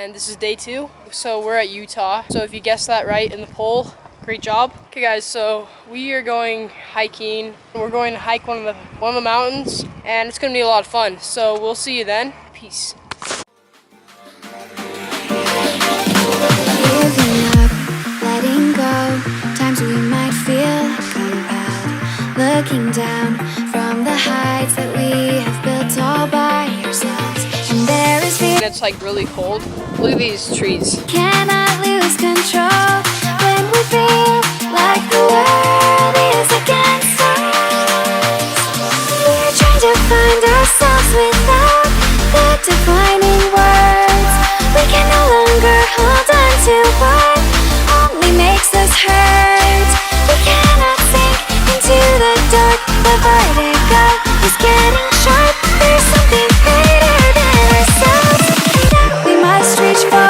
and this is day 2. So we're at Utah. So if you guessed that right in the poll, great job. Okay guys, so we are going hiking. We're going to hike one of the mountains, and it's gonna be a lot of fun. So we'll see you then. Peace. Giving up, letting go, times we might feel compelled, looking down from the heights that we have built all by ourselves. And there is fear. It's like really cold. Look at these trees. Cannot lose control when we feel like the world is against us. We're trying to find ourselves without the defining words. We can no longer hold on to what only makes us hurt. We cannot sink into the dark. The vertigo is getting sharp. There's something greater than ourselves that we must reach for.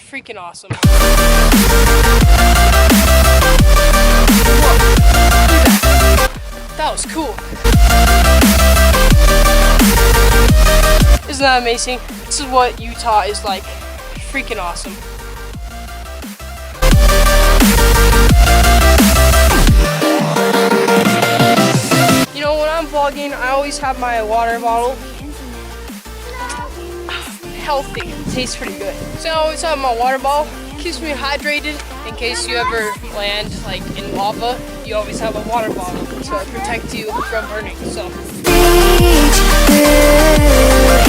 Freaking awesome. That was cool. Isn't that amazing? This is what Utah is like. Freaking awesome. You know, when I'm vlogging, I always have my water bottle. Healthy. Tastes pretty good. So I always have my water bottle. Keeps me hydrated in case you ever land like in lava. You always have a water bottle to protect you from burning. So Reach through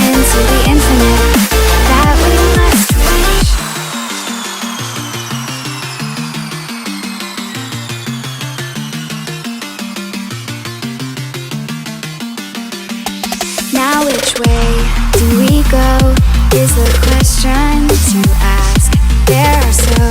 into the infinite that we must reach. Now which way do we go is the question to ask. There are so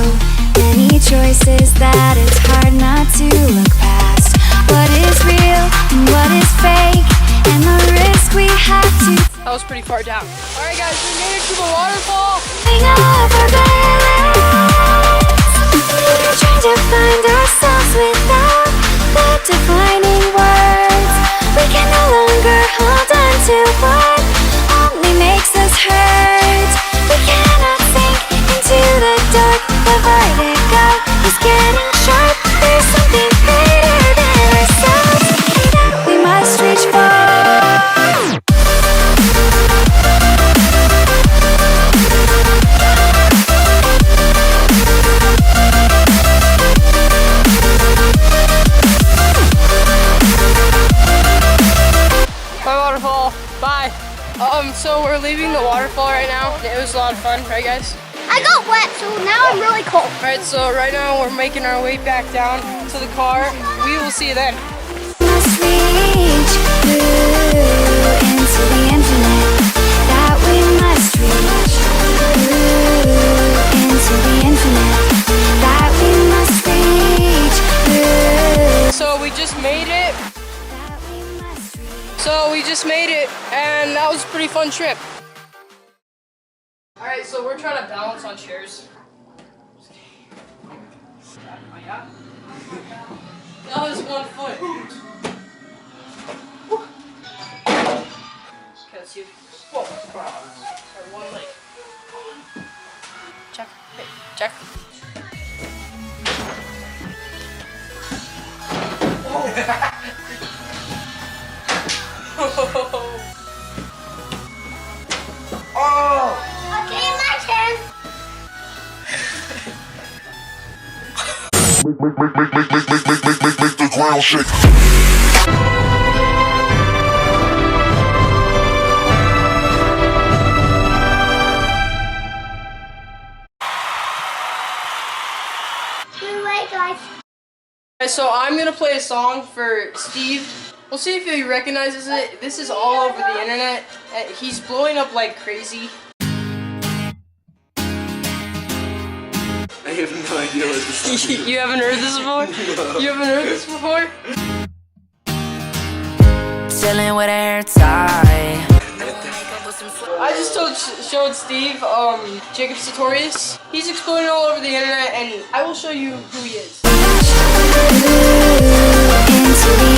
many choices that it's hard not to look past. What is real and what is fake, and the risk we have to that was pretty far down. Alright guys, we made it to the waterfall. hang up our balance. We're trying to find ourselves without the defining words. We can no longer hold on to what only makes us hurt. We cannot sink into the dark. The vertigo is getting sharp. There's something greater than ourselves that we must reach for. Bye waterfall. Bye. So we're leaving the waterfall right now. It was a lot of fun, right guys? I got wet, so now I'm really cold. Alright, so right now we're making our way back down to the car. We will see you then. Must reach through into the infinite that we must reach through into the infinite that we must reach through. So we just made it. That we must reach. So we just made it, and that was a pretty fun trip. Alright, so we're trying to balance on chairs. That was 1 foot. Okay, let's see. Whoa. Or 1 leg. Check. Hey, check. Okay, my turn. Make the ground shake. Good way, guys. Alright, so I'm gonna play a song for Steve. We'll see if he recognizes it. This is all over the internet. He's blowing up like crazy. I have no idea what this is. You haven't heard this before? No. You haven't heard this before? Chillin' with a hair tie. I just showed Steve, Jacob Sartorius. He's exploding all over the internet, and I will show you who he is. Into the